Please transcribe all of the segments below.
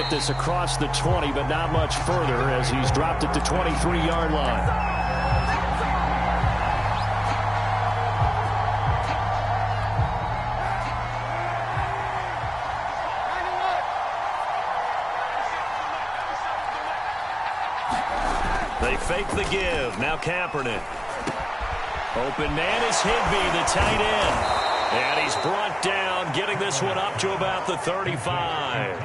get this across the 20, but not much further as he's dropped it to 23-yard line. They fake the give. Now Kaepernick. Open man is Higbee, the tight end. And he's brought down, getting this one up to about the 35.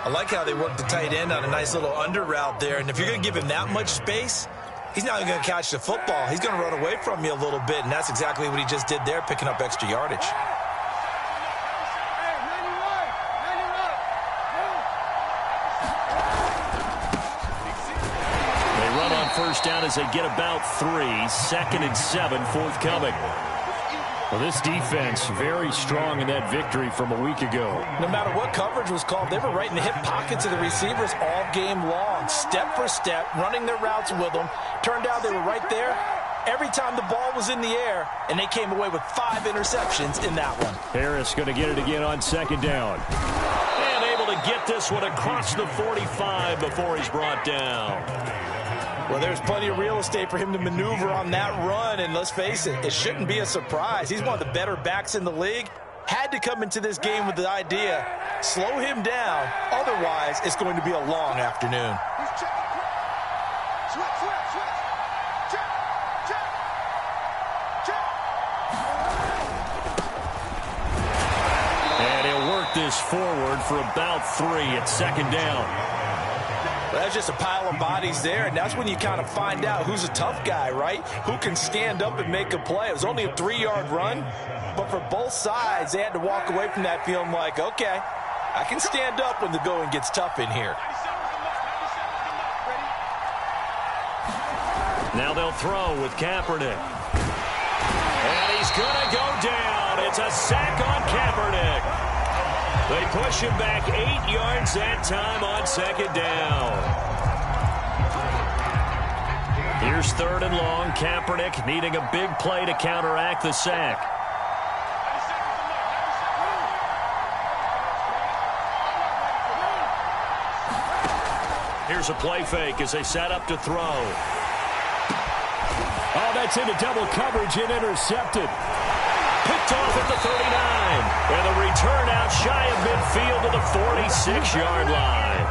I like how they work the tight end on a nice little under route there. And if you're going to give him that much space, he's not going to catch the football. He's going to run away from you a little bit, and that's exactly what he just did there, picking up extra yardage. First down as they get about 3. 2nd and 7 forthcoming. Well, this defense very strong in that victory from a week ago. No matter what coverage was called, they were right in the hip pockets of the receivers all game long. Step for step, running their routes with them. Turned out they were right there every time the ball was in the air, and they came away with 5 interceptions in that one. Harris going to get it again on 2nd down. And able to get this one across the 45 before he's brought down. Well, there's plenty of real estate for him to maneuver on that run, and let's face it, it shouldn't be a surprise. He's one of the better backs in the league. Had to come into this game with the idea, slow him down, otherwise it's going to be a long afternoon. And he'll work this forward for about 3 at 2nd down. Well, that's just a pile of bodies there, and that's when you kind of find out who's a tough guy, right? Who can stand up and make a play. It was only a 3-yard run, but for both sides, they had to walk away from that feeling like, okay, I can stand up when the going gets tough in here. Now they'll throw with Kaepernick. And he's going to go down. It's a sack on Kaepernick. They push him back 8 yards that time on 2nd down. Here's 3rd and long. Kaepernick needing a big play to counteract the sack. Here's a play fake as they set up to throw. Oh, that's into double coverage and intercepted. Picked off at the 39. And the return out shy of midfield to the 46-yard line.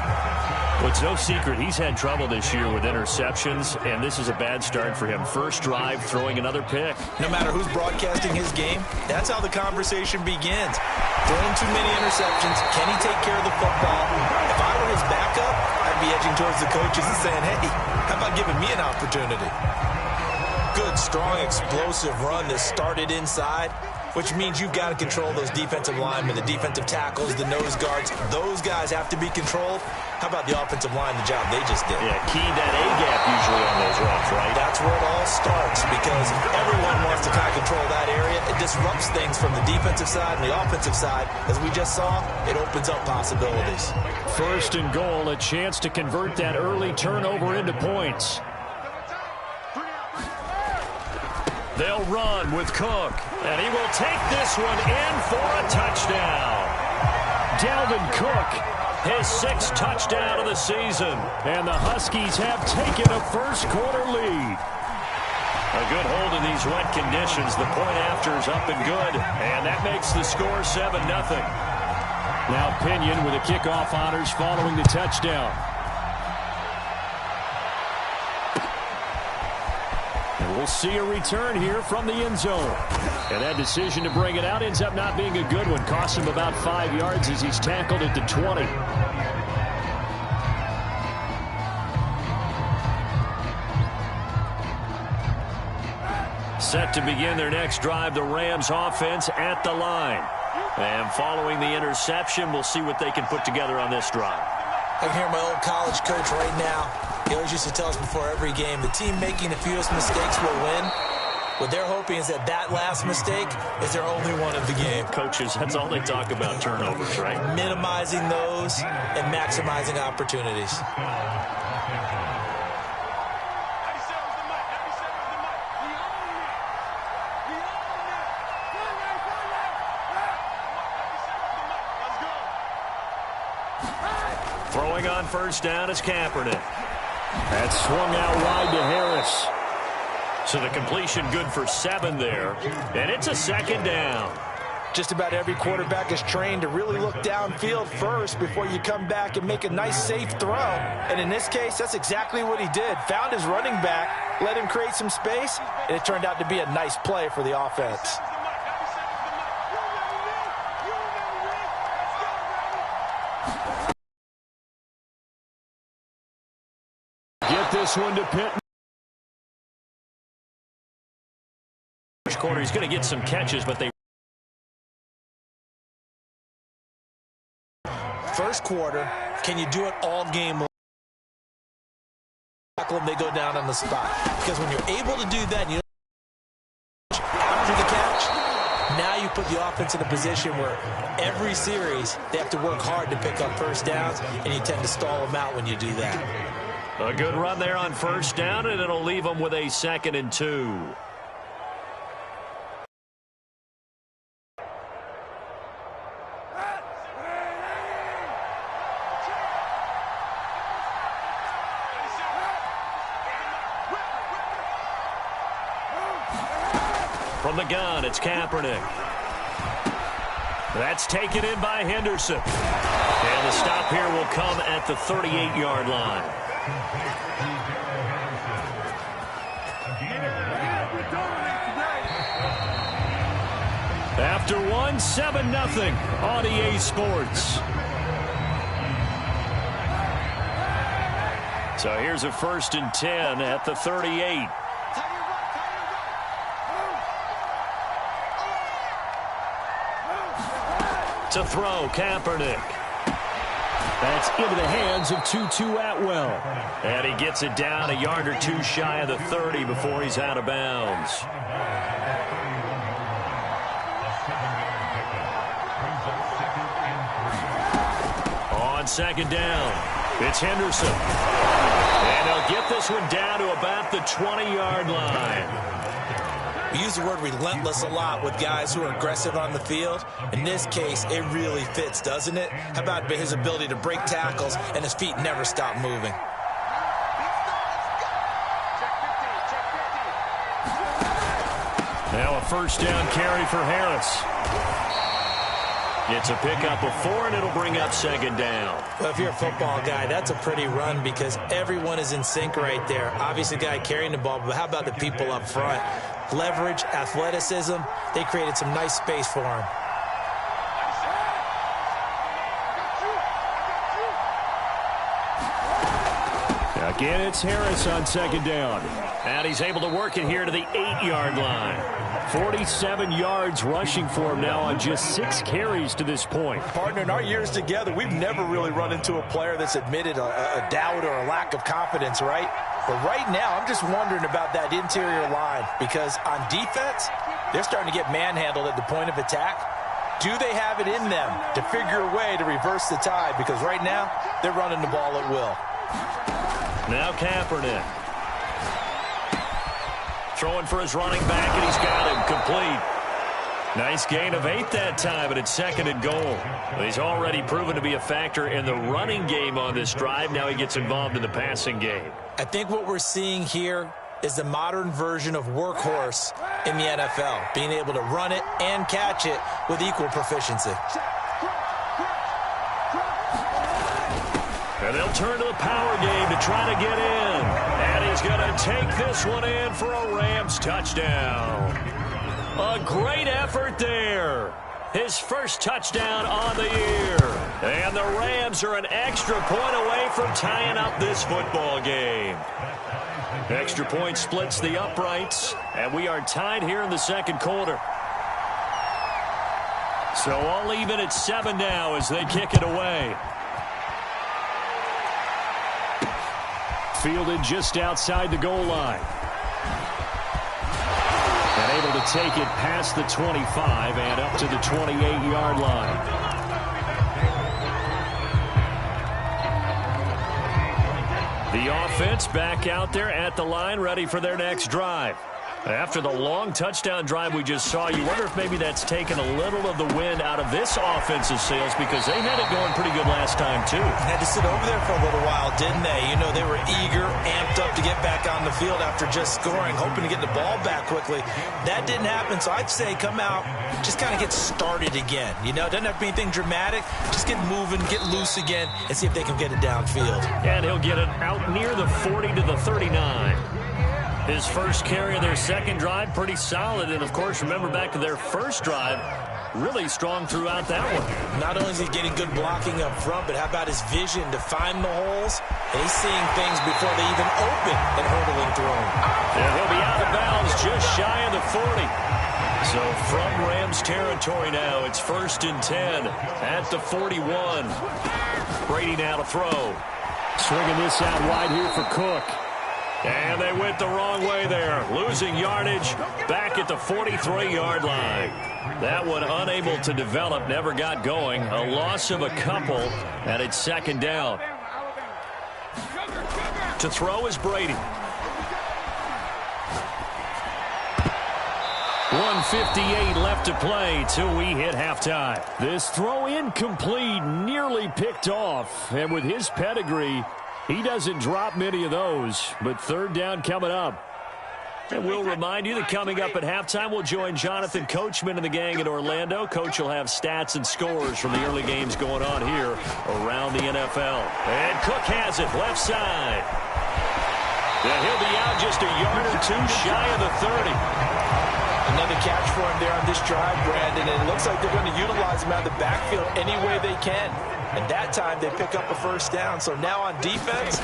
Well, it's no secret he's had trouble this year with interceptions, and this is a bad start for him. First drive, throwing another pick. No matter who's broadcasting his game, that's how the conversation begins. Throwing too many interceptions. Can he take care of the football? If I were his backup, I'd be edging towards the coaches and saying, hey, how about giving me an opportunity? Good, strong, explosive run that started inside, which means you've got to control those defensive linemen, the defensive tackles, the nose guards. Those guys have to be controlled. How about the offensive line, the job they just did? Yeah, key that A-gap usually on those runs, right? That's where it all starts, because everyone wants to kind of control that area. It disrupts things from the defensive side and the offensive side. As we just saw, it opens up possibilities. 1st and goal, a chance to convert that early turnover into points. They'll run with Cook, and he will take this one in for a touchdown. Dalvin Cook, his 6th touchdown of the season, and the Huskies have taken a first-quarter lead. A good hold in these wet conditions. The point after is up and good, and that makes the score 7-0. Now Pinion with the kickoff honors following the touchdown. We'll see a return here from the end zone. And that decision to bring it out ends up not being a good one. Cost him about 5 yards as he's tackled at the 20. Set to begin their next drive, the Rams offense at the line. And following the interception, we'll see what they can put together on this drive. I can hear my old college coach right now. He always used to tell us before every game, the team making the fewest mistakes will win. What they're hoping is that that last mistake is their only one of the game. Coaches, that's all they talk about, turnovers, right? Minimizing those and maximizing opportunities. Throwing on first down is Kaepernick. That's swung out wide to Harris. So the completion good for 7 there. And it's a second down. Just about every quarterback is trained to really look downfield first before you come back and make a nice, safe throw. And in this case, that's exactly what he did. Found his running back, let him create some space, and it turned out to be a nice play for the offense. Get this one to Pitt. First quarter, he's going to get some catches, but they... First quarter, can you do it all game long? They go down on the spot. Because when you're able to do that, you don't after the catch, now you put the offense in a position where every series they have to work hard to pick up first downs, and you tend to stall them out when you do that. A good run there on first down, and it'll leave them with a 2nd and 2. From the gun, it's Kaepernick. That's taken in by Henderson. And the stop here will come at the 38-yard line. After 1, 7-0 on EA Sports. So here's a 1st and 10 at the 38. To throw, Kaepernick. That's into the hands of Tutu Atwell. And he gets it down a yard or 2 shy of the 30 before he's out of bounds. On 2nd down, it's Henderson. And he'll get this one down to about the 20-yard line. We use the word relentless a lot with guys who are aggressive on the field. In this case, it really fits, doesn't it? How about his ability to break tackles and his feet never stop moving? Now a 1st down carry for Harris. It's a pickup of 4, and it'll bring up 2nd down. Well, if you're a football guy, that's a pretty run because everyone is in sync right there. Obviously, the guy carrying the ball, but how about the people up front? Leverage, athleticism, they created some nice space for him. Again, it's Harris on 2nd down. And he's able to work it here to the 8-yard line. 47 yards rushing for him now on just 6 carries to this point. Partner, in our years together, we've never really run into a player that's admitted a doubt or a lack of confidence, right? But right now, I'm just wondering about that interior line because on defense, they're starting to get manhandled at the point of attack. Do they have it in them to figure a way to reverse the tide? Because right now, they're running the ball at will. Now Kaepernick. Throwing for his running back, and he's got him complete. Nice gain of 8 that time, but it's 2nd and goal. He's already proven to be a factor in the running game on this drive. Now he gets involved in the passing game. I think what we're seeing here is the modern version of workhorse in the NFL, being able to run it and catch it with equal proficiency. And they'll turn to the power game to try to get in. And he's going to take this one in for a Rams touchdown. A great effort there. His first touchdown on the year. And the Rams are an extra point away from tying up this football game. Extra point splits the uprights, and we are tied here in the 2nd quarter. So all even at 7 now as they kick it away. Fielded just outside the goal line. And able to take it past the 25 and up to the 28-yard line. The offense back out there at the line, ready for their next drive. After the long touchdown drive we just saw, you wonder if maybe that's taken a little of the wind out of this offensive sails, because they had it going pretty good last time, too. Had to sit over there for a little while, didn't they? You know, they were eager, amped up to get back on the field after just scoring, hoping to get the ball back quickly. That didn't happen, so I'd say come out, just kind of get started again. You know, it doesn't have to be anything dramatic. Just get moving, get loose again, and see if they can get it downfield. And he'll get it out near the 40 to the 39. His first carry of their second drive, pretty solid. And, of course, remember back to their first drive, really strong throughout that one. Not only is he getting good blocking up front, but how about his vision to find the holes? And he's seeing things before they even open and hurdling through them. And he'll be out of bounds just shy of the 40. So from Rams territory now, it's 1st and 10 at the 41. Brady now to throw. Swinging this out wide here for Cook. And they went the wrong way there. Losing yardage back at the 43-yard line. That one unable to develop, never got going. A loss of a couple, and it's 2nd down. To throw is Brady. 1:58 left to play till we hit halftime. This throw incomplete, nearly picked off. And with his pedigree, he doesn't drop many of those, but 3rd down coming up. And we'll remind you that coming up at halftime, we'll join Jonathan Coachman and the gang in Orlando. Coach will have stats and scores from the early games going on here around the NFL. And Cook has it, left side. And he'll be out just a yard or two shy of the 30. Another catch for him there on this drive, Brandon, and it looks like they're going to utilize him out of the backfield any way they can. And that time they pick up a 1st down. So now on defense,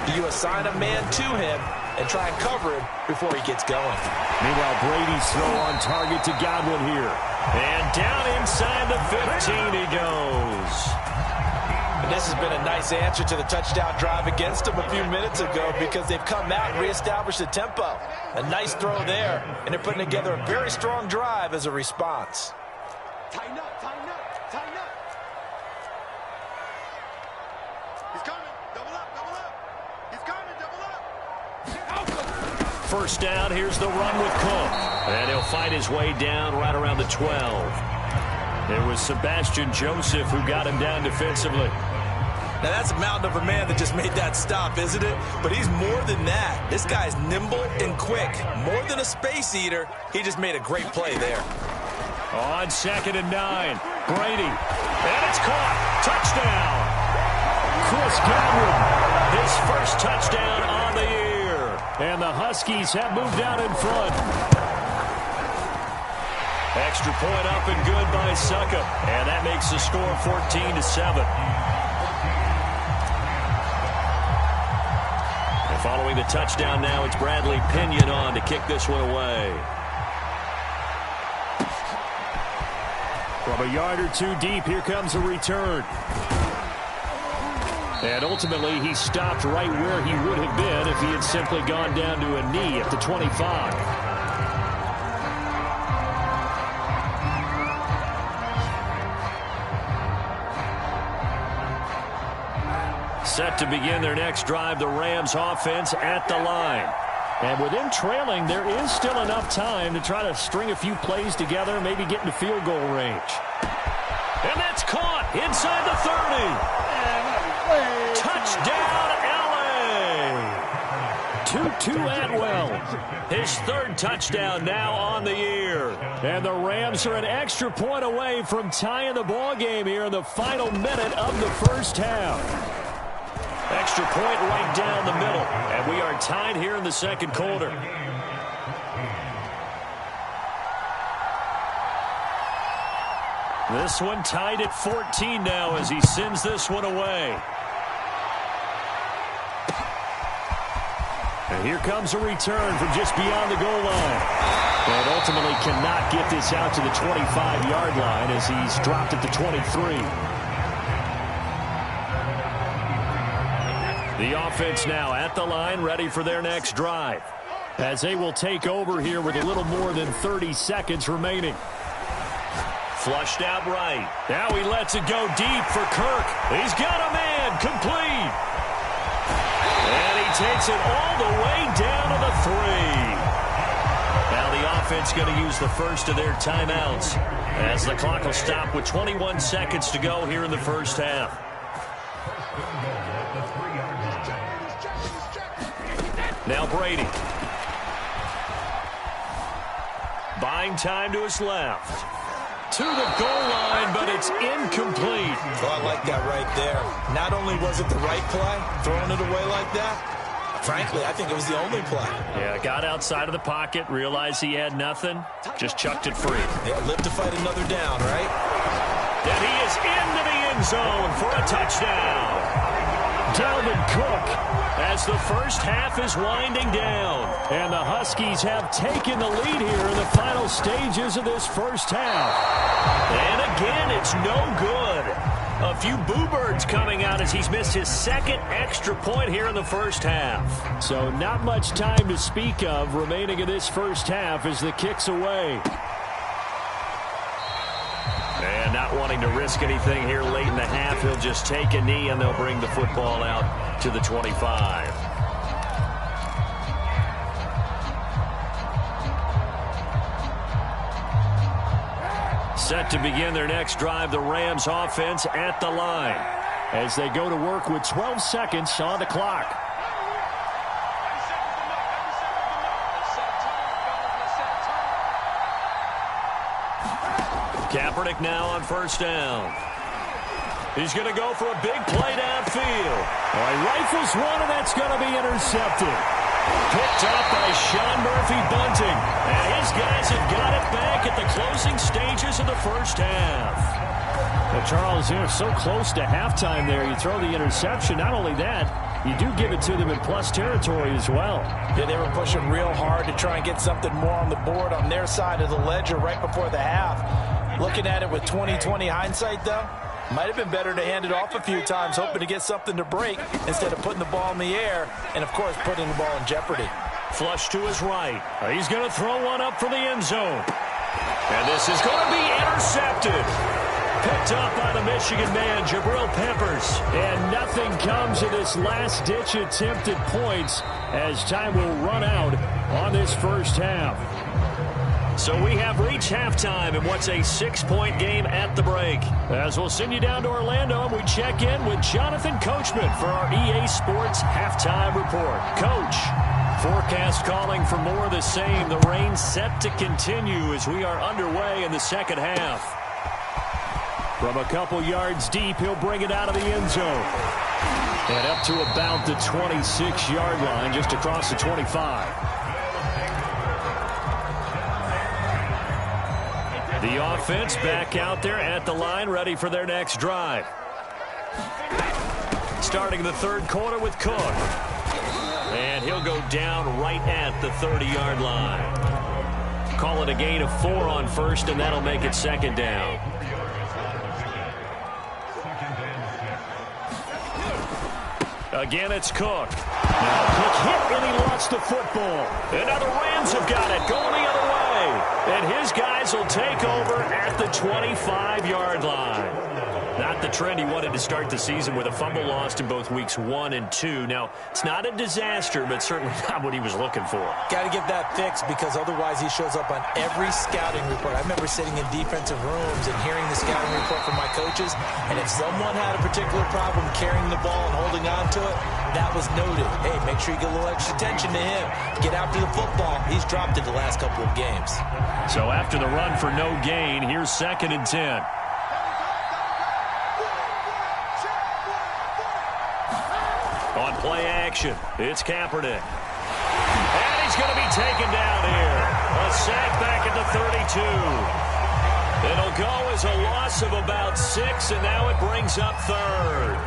do you assign a man to him and try and cover him before he gets going? Meanwhile, Brady's throw on target to Godwin here. And down inside the 15 he goes. And this has been a nice answer to the touchdown drive against them a few minutes ago, because they've come out and reestablished the tempo. A nice throw there, and they're putting together a very strong drive as a response. Tighten up, tighten up, tighten up. He's coming. Double up, double up. He's coming, double up. 1st down, here's the run with Cook. And he'll fight his way down right around the 12. It was Sebastian Joseph who got him down defensively. Now, that's a mountain of a man that just made that stop, isn't it? But he's more than that. This guy's nimble and quick. More than a space eater, he just made a great play there. On 2nd and 9, Brady. And it's caught. Touchdown. Chris Godwin, his first touchdown on the year. And the Huskies have moved out in front. Extra point up and good by Suckup. And that makes the score 14-7. And following the touchdown now, it's Bradley Pinion on to kick this one away. From a yard or two deep, here comes a return. And ultimately, he stopped right where he would have been if he had simply gone down to a knee at the 25. Set to begin their next drive, the Rams offense at the line. And with them trailing, there is still enough time to try to string a few plays together, maybe get into field goal range. And that's caught inside the 30. Touchdown, L.A. Tutu Atwell, his 3rd touchdown now on the year. And the Rams are an extra point away from tying the ball game here in the final minute of the 1st half. Extra point right down the middle. And we are tied here in the 2nd quarter. This one tied at 14 now as he sends this one away. And here comes a return from just beyond the goal line. And ultimately cannot get this out to the 25-yard line as he's dropped at the 23. The offense now at the line, ready for their next drive, as they will take over here with a little more than 30 seconds remaining. Flushed out right. Now he lets it go deep for Kirk. He's got a man, complete. And he takes it all the way down to the 3. Now the offense going to use the first of their timeouts as the clock will stop with 21 seconds to go here in the first half. Now Brady. Buying time to his left. To the goal line, but it's incomplete. Oh, I like that right there. Not only was it the right play, throwing it away like that, frankly, I think it was the only play. Yeah, got outside of the pocket, realized he had nothing, just chucked it free. Yeah, live to fight another down, right? And he is into the end zone for a touchdown. Dalvin Cook as the first half is winding down. And the Huskies have taken the lead here in the final stages of this first half. And again, it's no good. A few boo birds coming out as he's missed his second extra point here in the first half. So not much time to speak of remaining in this first half as the kick's away. And not wanting to risk anything here late in the half, he'll just take a knee and they'll bring the football out to the 25. Set to begin their next drive, the Rams offense at the line as they go to work with 12 seconds on the clock. Kaepernick now on first down. He's going to go for a big play downfield. He rifles one, and that's going to be intercepted. Picked up by Sean Murphy-Bunting. And his guys have got it back at the closing stages of the first half. Well, Charles, you're so close to halftime there. You throw the interception. Not only that, you do give it to them in plus territory as well. Yeah, they were pushing real hard to try and get something more on the board on their side of the ledger right before the half. Looking at it with 20/20 hindsight, though, might have been better to hand it off a few times, hoping to get something to break instead of putting the ball in the air and, of course, putting the ball in jeopardy. Flush to his right. He's going to throw one up for the end zone. And this is going to be intercepted. Picked up by the Michigan man, Jabril Peppers. And nothing comes of this last-ditch attempt at points as time will run out on this first half. So we have reached halftime in what's a 6-point game at the break. As we'll send you down to Orlando, and we check in with Jonathan Coachman for our EA Sports Halftime Report. Coach, forecast calling for more of the same. The rain set to continue as we are underway in the second half. From a couple yards deep, he'll bring it out of the end zone. And up to about the 26-yard line, just across the 25. The offense back out there at the line, ready for their next drive. Starting the third quarter with Cook. And he'll go down right at the 30-yard line. Call it a gain of 4 on first, and that'll make it second down. Again, it's Cook. Now Cook hit, and he lost the football. And now the Rams have got it, going the other way. And his guys will take over at the 25-yard line. Not the trend he wanted to start the season with a fumble lost in both weeks 1 and 2. Now, it's not a disaster, but certainly not what he was looking for. Got to get that fixed because otherwise he shows up on every scouting report. I remember sitting in defensive rooms and hearing the scouting report from my coaches, and if someone had a particular problem carrying the ball and holding on to it, that was noted. Hey, make sure you get a little extra attention to him. Get after the football. He's dropped it the last couple of games. So after the run for no gain, here's 2nd and 10. On play action, it's Kaepernick. And he's going to be taken down here. A sack back at the 32. It'll go as a loss of about 6, and now it brings up 3rd.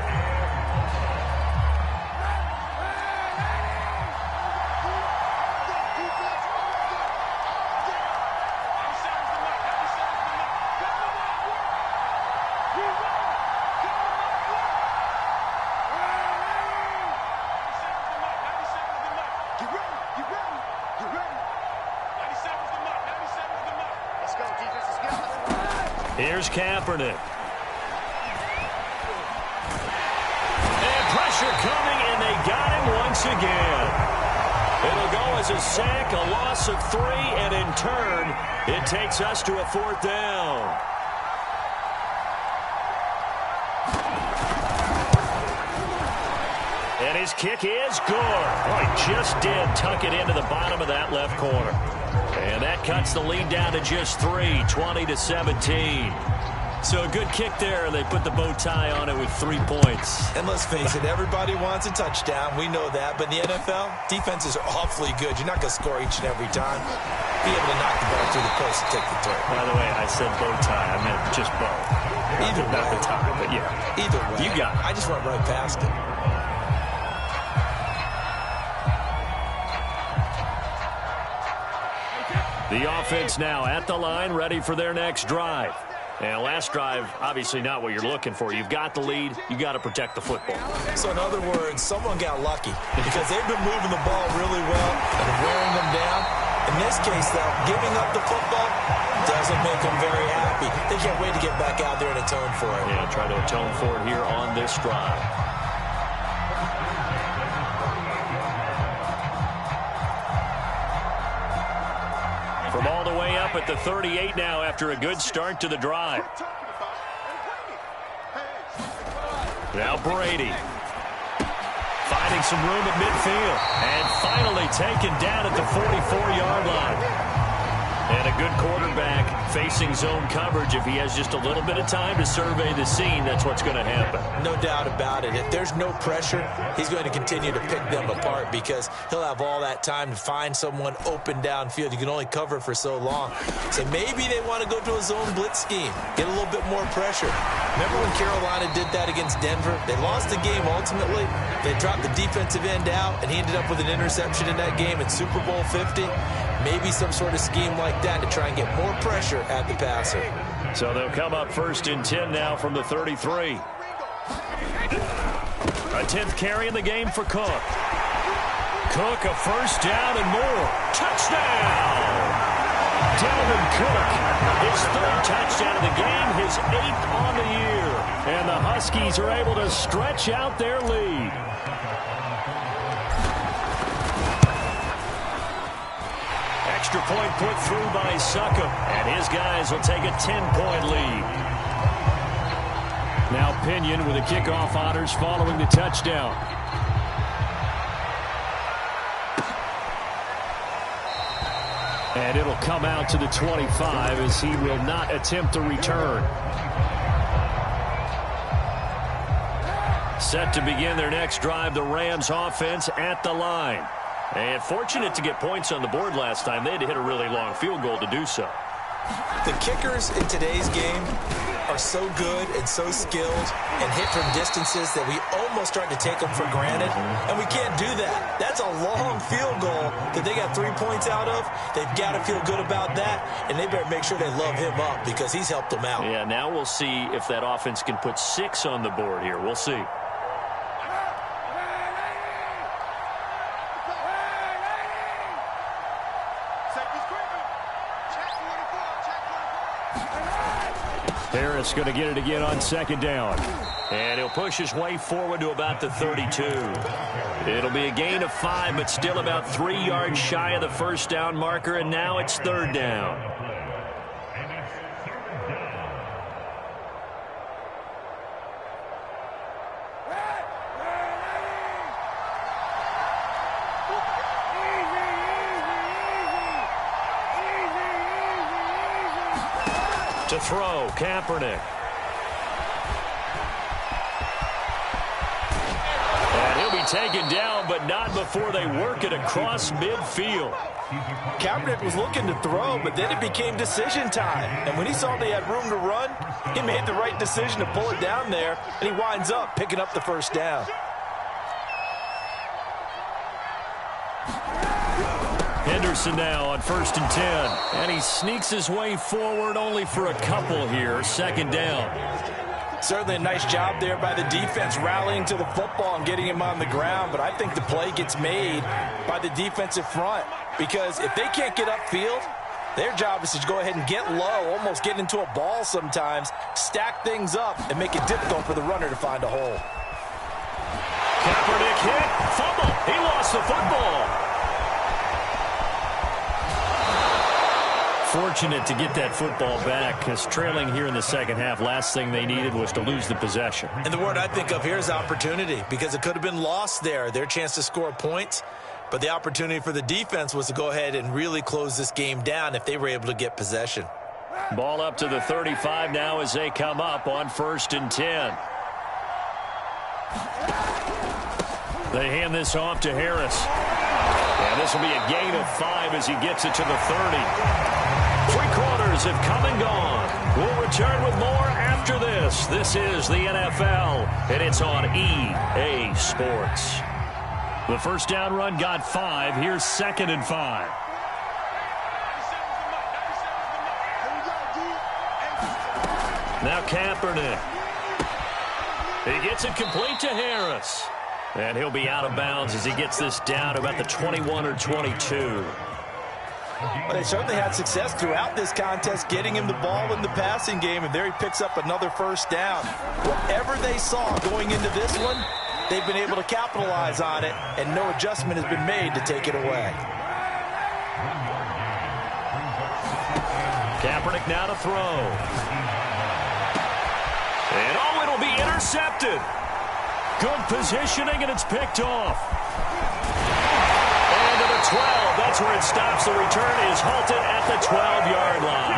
Here's Kaepernick. And pressure coming, and they got him once again. It'll go has a sack, a loss of 3, and in turn, it takes us to a 4th down. And his kick is good. Oh, he just did tuck it into the bottom of that left corner. And that cuts the lead down to just 3, 20-17. So a good kick there, and they put the bow tie on it with 3 points. And let's face it, everybody wants a touchdown. We know that. But in the NFL, defenses are awfully good. You're not going to score each and every time. Be able to knock the ball through the post and take the throw. By the way, I said bow tie. I meant just bow. Either way. Not the tie, but yeah. Either way. You got it. I just went right past it. The offense now at the line, ready for their next drive. And last drive, obviously not what you're looking for. You've got the lead. You've got to protect the football. So in other words, someone got lucky because they've been moving the ball really well and wearing them down. In this case, though, giving up the football doesn't make them very happy. They can't wait to get back out there and atone for it. Yeah, try to atone for it here on this drive. From all the way up at the 38 now after a good start to the drive. Now Brady. Finding some room at midfield. And finally taken down at the 44-yard line. And a good quarterback facing zone coverage. If he has just a little bit of time to survey the scene, that's what's going to happen. No doubt about it. If there's no pressure, he's going to continue to pick them apart because he'll have all that time to find someone open downfield. You can only cover for so long. So maybe they want to go to a zone blitz scheme, get a little bit more pressure. Remember when Carolina did that against Denver? They lost the game ultimately. They dropped the defensive end out, and he ended up with an interception in that game in Super Bowl 50. Maybe some sort of scheme like that to try and get more pressure at the passer. So they'll come up 1st and 10 now from the 33. A 10th carry in the game for Cook. Cook, a 1st down and more. Touchdown! Dalvin Cook, his 3rd touchdown of the game, his 8th on the year. And the Huskies are able to stretch out their lead. Extra point put through by Succop, and his guys will take a 10-point lead. Now Pinion with the kickoff honors following the touchdown. And it'll come out to the 25 as he will not attempt a return. Set to begin their next drive, the Rams offense at the line. And fortunate to get points on the board last time. They had to hit a really long field goal to do so. The kickers in today's game are so good and so skilled and hit from distances that we almost start to take them for granted. And we can't do that. That's a long field goal that they got 3 points out of. They've got to feel good about that. And they better make sure they love him up because he's helped them out. Yeah, now we'll see if that offense can put 6 on the board here. We'll see. Harris going to get it again on 2nd down. And he'll push his way forward to about the 32. It'll be a gain of 5, but still about 3 yards shy of the 1st down marker, and now it's 3rd down. To throw, Kaepernick. And he'll be taken down, but not before they work it across midfield. Kaepernick was looking to throw, but then it became decision time. And when he saw they had room to run, he made the right decision to pull it down there, and he winds up picking up the 1st down. Henderson now on 1st and 10. And he sneaks his way forward only for a couple here. 2nd down. Certainly a nice job there by the defense rallying to the football and getting him on the ground. But I think the play gets made by the defensive front. Because if they can't get upfield, their job is to go ahead and get low, almost get into a ball sometimes, stack things up, and make it difficult for the runner to find a hole. Kaepernick hit. Fumble. He lost the football. Fortunate to get that football back, because trailing here in the second half, last thing they needed was to lose the possession. And the word I think of here is opportunity, because it could have been lost there, their chance to score points. But the opportunity for the defense was to go ahead and really close this game down if they were able to get possession. Ball up to the 35 now as they come up on 1st and 10. They hand this off to Harris. And this will be a gain of 5 as he gets it to the 30. 3 quarters have come and gone. We'll return with more after this. This is the NFL, and it's on EA Sports. The first down run got 5. Here's 2nd and 5. Now Kaepernick. He gets it complete to Harris. And he'll be out of bounds as he gets this down to about the 21 or 22. Well, they certainly had success throughout this contest getting him the ball in the passing game, and there he picks up another first down. Whatever they saw going into this one, they've been able to capitalize on it, and no adjustment has been made to take it away. Kaepernick now to throw. And oh, it'll be intercepted. Good positioning, and it's picked off. And to the 12. That's where it stops. The return is halted at the 12-yard line.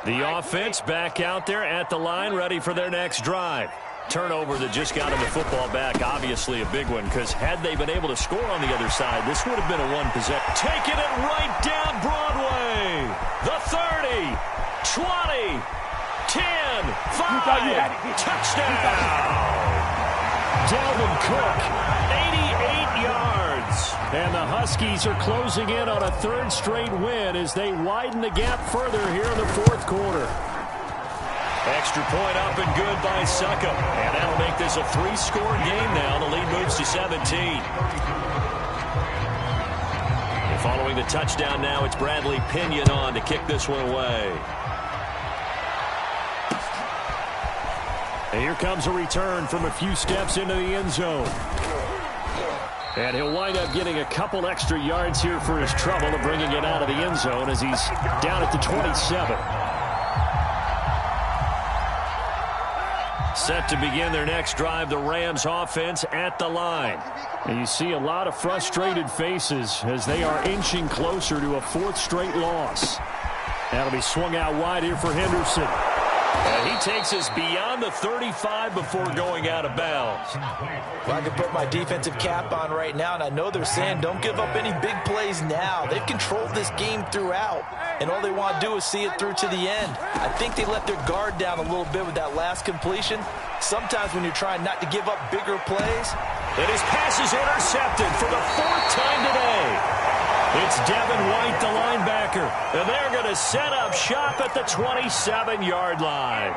The offense back out there at the line, ready for their next drive. Turnover that just got them the football back, obviously a big one, because had they been able to score on the other side, this would have been a one-possession. Taking it right down Broadway. The 30, 20, 10, 5, touchdown. Dalvin Cook, 88 yards. And the Huskies are closing in on a third straight win as they widen the gap further here in the fourth quarter. Extra point up and good by Suckup. And that'll make this a 3-score game now. The lead moves to 17. And following the touchdown now, it's Bradley Pinion on to kick this one away. And here comes a return from a few steps into the end zone. And he'll wind up getting a couple extra yards here for his trouble of bringing it out of the end zone as he's down at the 27. Set to begin their next drive, the Rams offense at the line. And you see a lot of frustrated faces as they are inching closer to a fourth straight loss. That'll be swung out wide here for Henderson. And he takes us beyond the 35 before going out of bounds. Well, I can put my defensive cap on right now, and I know they're saying don't give up any big plays now. They've controlled this game throughout, and all they want to do is see it through to the end. I think they let their guard down a little bit with that last completion. Sometimes when you're trying not to give up bigger plays. And his pass is intercepted for the fourth time today. It's Devin White, the linebacker, and they're going to set up shop at the 27-yard line.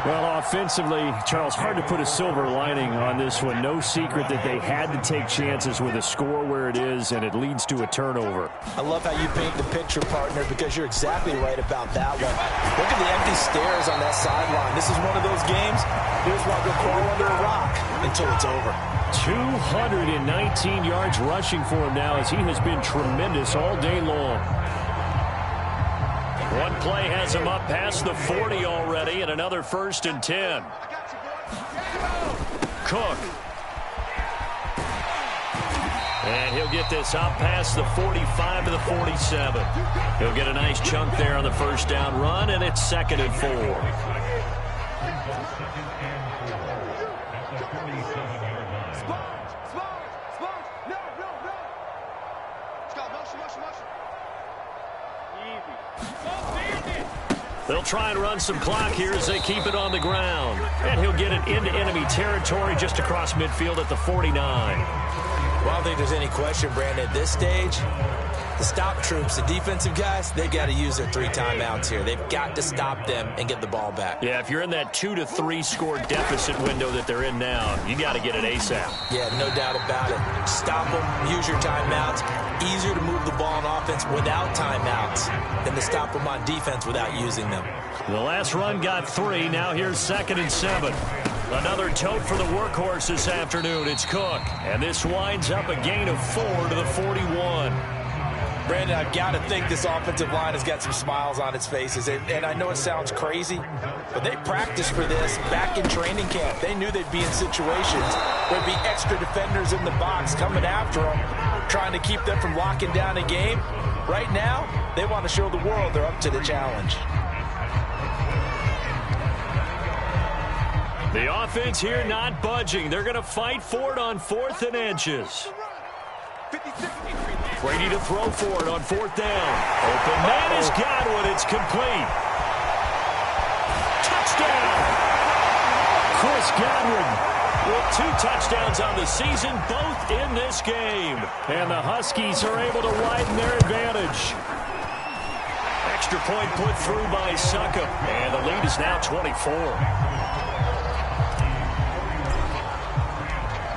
Well, offensively, Charles, hard to put a silver lining on this one. No secret that they had to take chances with a score where it is, and it leads to a turnover. I love how you paint the picture, partner, because you're exactly right about that one. Look at the empty stares on that sideline. This is one of those games, here's why we'll crawl under a rock until it's over. 219 yards rushing for him now as he has been tremendous all day long. One play has him up past the 40 already, and another 1st and 10. Cook. And he'll get this up past the 45 to the 47. He'll get a nice chunk there on the first down run, and it's 2nd and 4. They'll try and run some clock here as they keep it on the ground. And he'll get it into enemy territory just across midfield at the 49. Well, I don't think there's any question, Brandon, at this stage. The stop troops, the defensive guys, they got to use their 3 timeouts here. They've got to stop them and get the ball back. Yeah, if you're in that 2 to 3 score deficit window that they're in now, you got to get it ASAP. Yeah, no doubt about it. Stop them, use your timeouts. Easier to move the ball on offense without timeouts than to stop them on defense without using them. The last run got 3. Now here's 2nd and 7. Another tote for the workhorse this afternoon. It's Cook. And this winds up a gain of 4 to the 41. Brandon, I've got to think this offensive line has got some smiles on its faces. And I know it sounds crazy, but they practiced for this back in training camp. They knew they'd be in situations where there'd be extra defenders in the box coming after them, trying to keep them from locking down a game. Right now, they want to show the world they're up to the challenge. The offense here not budging. They're going to fight for it on 4th and inches. Brady to throw for it on 4th down. Open man is Godwin. It's complete. Touchdown! Chris Godwin with 2 touchdowns on the season, both in this game. And the Huskies are able to widen their advantage. Extra point put through by Suckup. And the lead is now 24.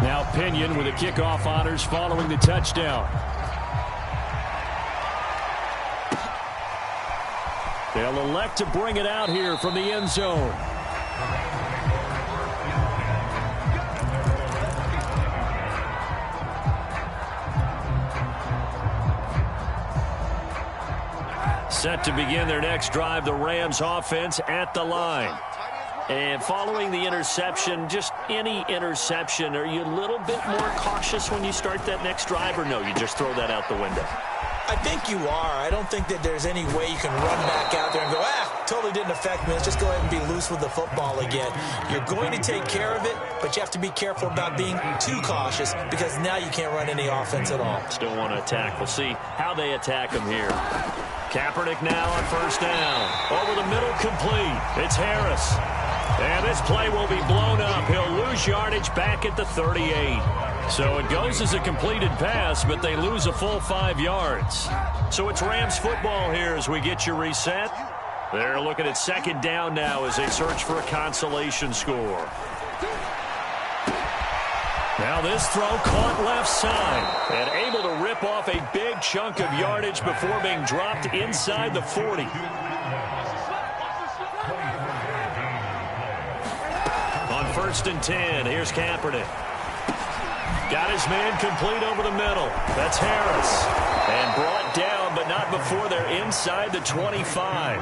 Now Pinion with the kickoff honors following the touchdown. They'll elect to bring it out here from the end zone. Set to begin their next drive, the Rams offense at the line. And following the interception, just any interception, are you a little bit more cautious when you start that next drive, or no, you just throw that out the window? I think you are. I don't think that there's any way you can run back out there and go, totally didn't affect me. Let's just go ahead and be loose with the football again. You're going to take care of it, but you have to be careful about being too cautious because now you can't run any offense at all. Still want to attack. We'll see how they attack him here. Kaepernick now on first down. Over the middle, complete. It's Harris. And this play will be blown up. He'll lose yardage back at the 38. So it goes as a completed pass, but they lose a full 5 yards. So it's Rams football here as we get you reset. They're looking at second down now as they search for a consolation score. Now this throw caught left side and able to rip off a big chunk of yardage before being dropped inside the 40. On first and 10, here's Kaepernick. Got his man complete over the middle. That's Harris. And brought down, but not before they're inside the 25.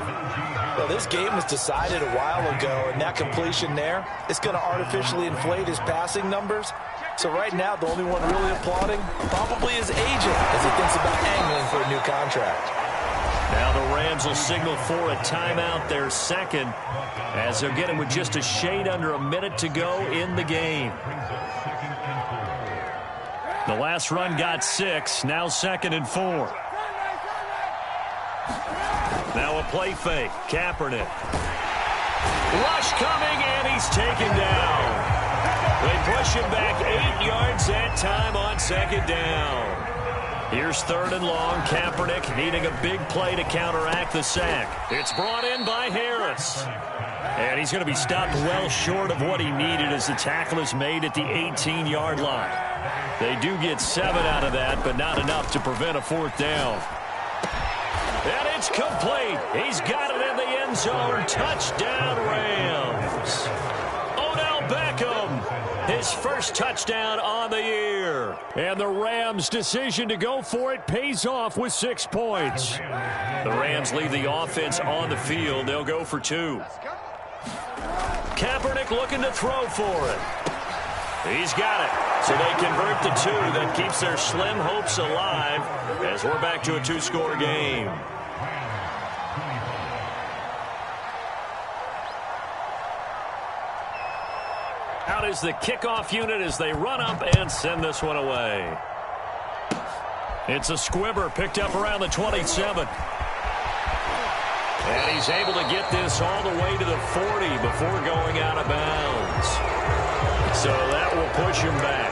Well, this game was decided a while ago, and that completion there, it's going to artificially inflate his passing numbers. So right now, the only one really applauding probably his agent as he thinks about angling for a new contract. Now the Rams will signal for a timeout, their second, as they're getting with just a shade under a minute to go in the game. The last run got 6, now 2nd and 4. Now a play fake, Kaepernick. Rush coming, and he's taken down. They push him back 8 yards that time on second down. Here's 3rd and long. Kaepernick needing a big play to counteract the sack. It's brought in by Harris. And he's going to be stopped well short of what he needed as the tackle is made at the 18-yard line. They do get 7 out of that, but not enough to prevent a 4th down. And it's complete. He's got it in the end zone. Touchdown, Rams. Odell Beckham, his first touchdown on the year. And the Rams' decision to go for it pays off with 6 points. The Rams leave the offense on the field. They'll go for 2. Kaepernick looking to throw for it. He's got it. So they convert the 2. That keeps their slim hopes alive as we're back to a 2-score game. Out is the kickoff unit as they run up and send this one away. It's a squibber picked up around the 27. And he's able to get this all the way to the 40 before going out of bounds. So that will push him back.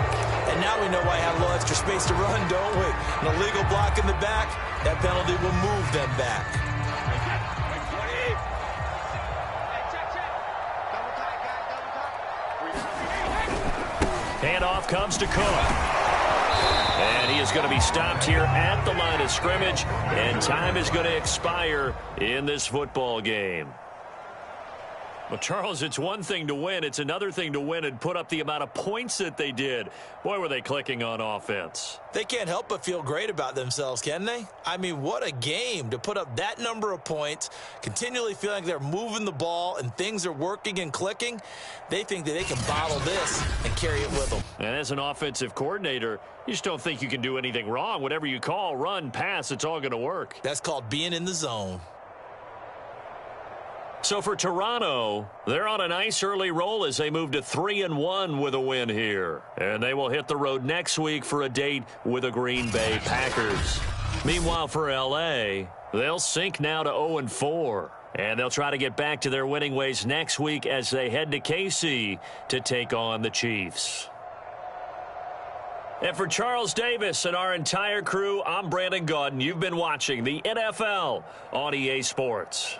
And now we know why I have a little extra space to run, don't we? An illegal block in the back, that penalty will move them back. Handoff comes to Cook. And he is going to be stopped here at the line of scrimmage, and time is going to expire in this football game. Well, Charles, it's one thing to win. It's another thing to win and put up the amount of points that they did. Boy, were they clicking on offense. They can't help but feel great about themselves, can they? I mean, what a game to put up that number of points, continually feeling like they're moving the ball and things are working and clicking. They think that they can bottle this and carry it with them. And as an offensive coordinator, you just don't think you can do anything wrong. Whatever you call, run, pass, it's all going to work. That's called being in the zone. So for Toronto, they're on a nice early roll as they move to 3-1 with a win here. And they will hit the road next week for a date with the Green Bay Packers. Meanwhile, for L.A., they'll sink now to 0-4. And they'll try to get back to their winning ways next week as they head to KC to take on the Chiefs. And for Charles Davis and our entire crew, I'm Brandon Gaudin. You've been watching the NFL on EA Sports.